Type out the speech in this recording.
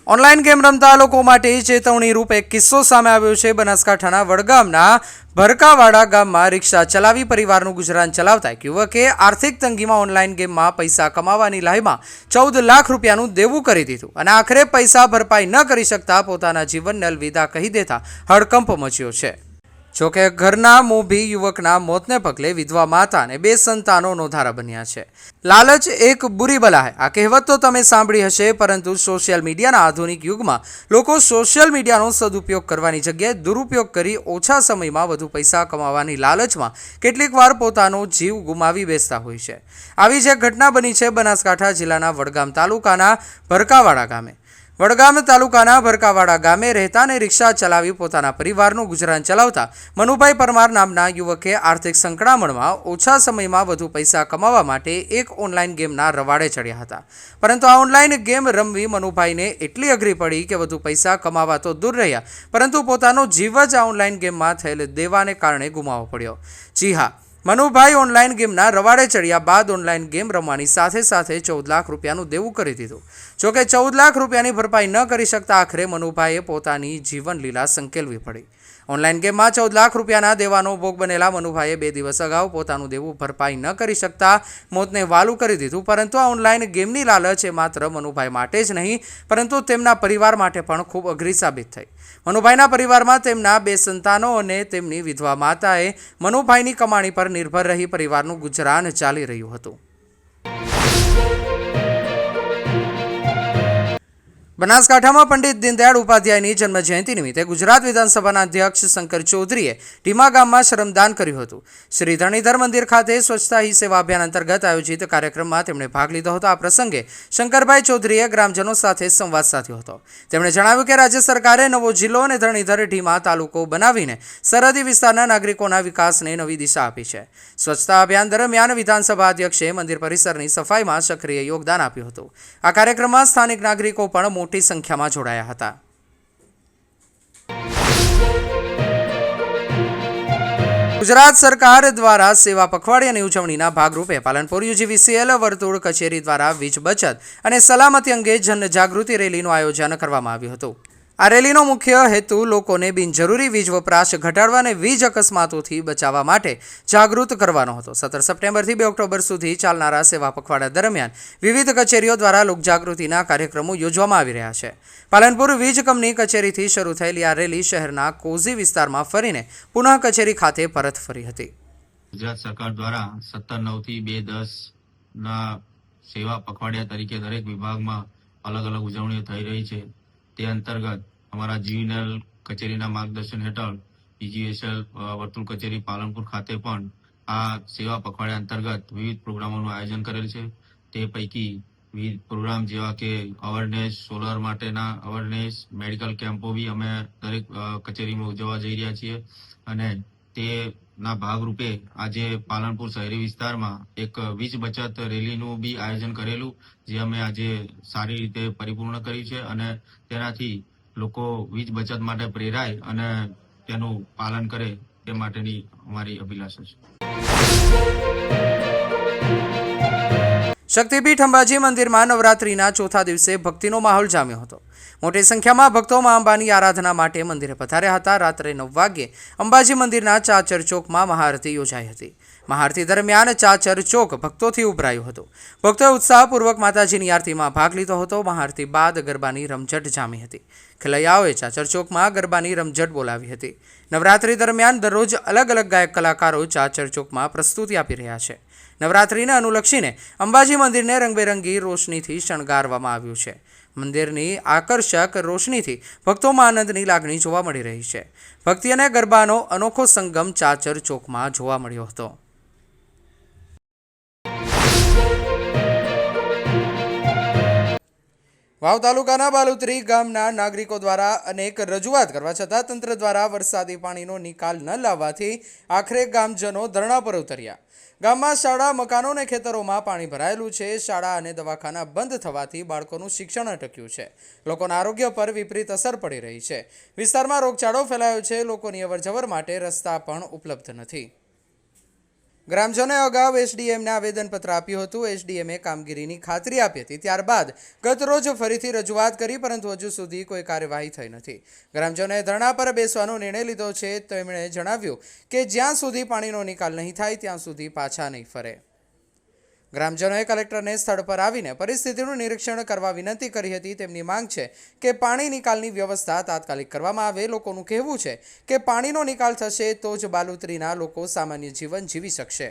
Online game રમતા લોકો માટે ચેતવણીરૂપ એક કિસ્સો સામે આવ્યો છે। બનાસકાંઠાના વડગામના ભરકાવાડા ગામમાં રિક્ષા ચલાવી પરિવારનું ગુજરાન ચલાવતા એક યુવકે આર્થિક તંગીમાં ઓનલાઈન ગેમમાં પૈસા કમાવાની લાહીમાં 14 લાખ રૂપિયાનું દેવું કરી દીધું અને આખરે પૈસા ભરપાઈ ન કરી શકતા પોતાના જીવનને અલવિદા કહી દેતા હડકંપ મચ્યો છે। જોકે ઘરના મોભી યુવકના મોતને પગલે વિધવા માતા અને 2 સંતાનોનો ધારા બન્યા છે। લાલચ એક બુરી બલા હૈ, આ કહેવત તો તમે સાંભળી હશે, પરંતુ સોશિયલ મીડિયાના આધુનિક યુગમાં લોકો સોશિયલ મીડિયાનો સદુપયોગ કરવાની જગ્યાએ દુરુપયોગ કરી ઓછા સમયમાં વધુ પૈસા કમાવાની લાલચમાં કેટલીક વાર પોતાનો જીવ ગુમાવી બેસતા હોય છે। આવી જ એક ઘટના બની છે બનાસકાંઠા જિલ્લાના વડગામ તાલુકાના ભરકાવાડા ગામે। વડગામ તાલુકાના ભરકાવાડા ગામે રહેતા અને રિક્ષા ચલાવી પોતાના પરિવારનું ગુજરાન ચલાવતા મનુભાઈ પરમાર નામના યુવકે આર્થિક સંકળામણમાં ઓછા સમયમાં વધુ પૈસા કમાવા માટે એક ઓનલાઈન ગેમના રવાડે ચડ્યા હતા। પરંતુ આ ઓનલાઈન ગેમ રમવી મનુભાઈને એટલી અઘરી પડી કે વધુ પૈસા કમાવા તો દૂર રહ્યા, પરંતુ પોતાનો જીવ જ આ ઓનલાઈન ગેમમાં થયેલ દેવાને કારણે ગુમાવવો પડ્યો। જી હા, મનુભાઈ ઓનલાઈન ગેમના રવાડે ચડ્યા બાદ ઓનલાઈન ગેમ રમવાની સાથે સાથે 14 લાખ રૂપિયાનું દેવું કરી દીધું। જોકે 14 લાખ રૂપિયાની ભરપાઈ ન કરી શકતા આખરે મનુભાઈએ પોતાની જીવન લીલા સંકેલવી પડી। ઓનલાઈન ગેમમાં 14 લાખ રૂપિયાના દેવાનો ભોગ બનેલા મનુભાઈએ 2 દિવસ અગાઉ પોતાનું દેવું ભરપાઈ ન કરી શકતા મોતને વાલું કરી દીધું। પરંતુ આ ઓનલાઈન ગેમની લાલચ એ માત્ર મનુભાઈ માટે જ નહીં, પરંતુ તેમના પરિવાર માટે પણ ખૂબ અઘરી સાબિત થઈ। મનુભાઈના પરિવારમાં તેમના 2 સંતાનો અને તેમની વિધવા માતાએ મનુભાઈની કમાણી પર નિર્ભર રહી પરિવારનું ગુજરાન ચાલી રહ્યું હતું। બનાસકાંઠામાં પંડિત દીનદયાળ ઉપાધ્યાયની જન્મજયંતિ નિમિત્તે ગુજરાત વિધાનસભાના અધ્યક્ષ શંકર ચૌધરીએ ટીમા ગામમાં શ્રમદાન કર્યું હતું। શ્રી ધરણીધર મંદિર ખાતે સ્વચ્છતા હી સેવા અભિયાન અંતર્ગત આયોજિત કાર્યક્રમમાં તેમણે ભાગ લીધો હતો। આ પ્રસંગે શંકરભાઈ ચૌધરીએ ગ્રામજનો સાથે સંવાદ સાધ્યો હતો। તેમણે જણાવ્યું કે રાજ્ય સરકારે નવો જિલ્લો અને ધરણીધર ઢીમા તાલુકો બનાવીને સરહદી વિસ્તારના નાગરિકોના વિકાસને નવી દિશા આપી છે। સ્વચ્છતા અભિયાન દરમિયાન વિધાનસભા અધ્યક્ષે મંદિર પરિસરની સફાઈમાં સક્રિય યોગદાન આપ્યું હતું। આ કાર્યક્રમમાં સ્થાનિક નાગરિકો પણ મોટી સંખ્યામાં જોડાયા હતા। ગુજરાત સરકાર દ્વારા સેવા પખવાડિયાની ઉજવણીના ભાગરૂપે પાલનપુર UGVCL વર્તુળ કચેરી દ્વારા વીજ બચત અને સલામતી અંગે જનજાગૃતિ રેલીનું આયોજન કરવામાં આવ્યું હતું। આ રેલીનો મુખ્ય હેતુ લોકોને બિનજરૂરી વીજ વપરાશ ઘટાડવા અને વીજ અકસ્માતોથી બચાવવા માટે જાગૃત કરવાનો હતો। 17 સપ્ટેમ્બરથી 2 ઓક્ટોબર સુધી ચાલનારા સેવા પખવાડા દરમિયાન વિવિધ કચેરીઓ દ્વારા લોકજાગૃતિના કાર્યક્રમો યોજવામાં આવી રહ્યા છે। પાલનપુર વીજ કંપની કચેરીથી શરૂ થયેલી આ રેલી શહેરના કોઝી વિસ્તારમાં ફરીને પુનઃ કચેરી ખાતે પરત ફરી હતી। ગુજરાત સરકાર દ્વારા 17/9 થી 2/10 સેવા પખવાડિયા તરીકે દરેક વિભાગમાં અલગ અલગ ઉજવણીઓ થઈ રહી છે। તે અંતર્ગત અમારા GVNL કચેરીના માર્ગદર્શન હેઠળ UGVCL વર્તુળ કચેરી પાલનપુર ખાતે પણ આ સેવા પખવાડિયા અંતર્ગત વિવિધ પ્રોગ્રામોનું આયોજન કરેલ છે। તે પૈકી વિવિધ પ્રોગ્રામ જેવા કે અવેરનેસ, સોલર માટેના અવેરનેસ, મેડિકલ કેમ્પો બી અમે દરેક કચેરીમાં ઉજવવા જઈ રહ્યા છીએ અને તેના ભાગરૂપે આજે પાલનપુર શહેરી વિસ્તારમાં એક વીજ બચત રેલીનું બી આયોજન કરેલું, જે અમે આજે સારી રીતે પરિપૂર્ણ કરી છે અને તેનાથી લોકો વીજ બચત માટે પ્રેરાય અને તેનું પાલન કરે તે માટેની અમારી અભિલાષા છે। શક્તિપીઠ અંબાજી મંદિરમાં નવરાત્રિના ચોથા દિવસે ભક્તિનો માહોલ જામ્યો હતો। મોટી સંખ્યામાં ભક્તો મા અંબાની આરાધના માટે મંદિરે પધાર્યા હતા। રાત્રે 9 વાગ્યે અંબાજી મંદિરના ચાચર ચોકમાં મહાઆરતી યોજાઈ હતી। મહાઆરતી દરમિયાન ચાચર ચોક ભક્તોથી ઉભરાયું હતું। ભક્તોએ ઉત્સાહપૂર્વક માતાજીની આરતીમાં ભાગ લીધો હતો। મહાઆરતી બાદ ગરબાની રમઝટ જામી હતી। ખેલૈયાઓએ ચાચર ચોકમાં ગરબાની રમઝટ બોલાવી હતી। નવરાત્રી દરમિયાન દરરોજ અલગ અલગ ગાયક કલાકારો ચાચર ચોકમાં પ્રસ્તુતિ આપી રહ્યા છે। નવરાત્રિને અનુલક્ષીને અંબાજી મંદિરને રંગબેરંગી રોશનીથી શણગારવામાં આવ્યું છે। મંદિરની આકર્ષક રોશનીથી ભક્તોમાં આનંદની લાગણી જોવા મળી રહી છે। ભક્તિ અને ગરબાનો અનોખો સંગમ ચાચર ચોકમાં જોવા મળ્યો હતો। વાવ તાલુકાના બાલુત્રી ગામના નાગરિકો દ્વારા અનેક રજૂઆત કરવા છતાં તંત્ર દ્વારા વરસાદી પાણીનો નિકાલ ન લાવવાથી આખરે ગામજનો ધરણા પર ઉતર્યા। ગામમાં શાળા, મકાનો અને ખેતરોમાં પાણી ભરાયેલું છે। શાળા અને દવાખાના બંધ થવાથી બાળકોનું શિક્ષણ અટક્યું છે। લોકોના આરોગ્ય પર વિપરીત અસર પડી રહી છે। વિસ્તારમાં રોગચાળો ફેલાયો છે। લોકોની અવરજવર માટે રસ્તા પણ ઉપલબ્ધ નથી। ગ્રામજનોએ અગાઉ એસડીએમને આવેદનપત્ર આપ્યું હતું. એસડીએમે કામગીરીની ખાતરી આપી હતી. ત્યારબાદ ગતરોજ ફરીથી રજૂઆત કરી, પરંતુ હજુ સુધી કોઈ કાર્યવાહી થઈ નથી. ગ્રામજનોએ ધરણા પર બેસવાનો નિર્ણય લીધો છે. તેમણે જણાવ્યું કે જ્યાં સુધી પાણીનો નિકાલ નહીં થાય ત્યાં સુધી પાછા નહીં ફરે. ગ્રામજનોએ કલેક્ટરને સ્થળ પર આવીને પરિસ્થિતિનું નિરીક્ષણ કરવા વિનંતી કરી હતી. તેમની માંગ છે કે પાણી નિકાલની વ્યવસ્થા તાત્કાલિક કરવામાં આવે. લોકોનું કહેવું છે કે પાણીનો નિકાલ થશે તો જ બાલુતરીના લોકો સામાન્ય જીવન જીવી શકશે.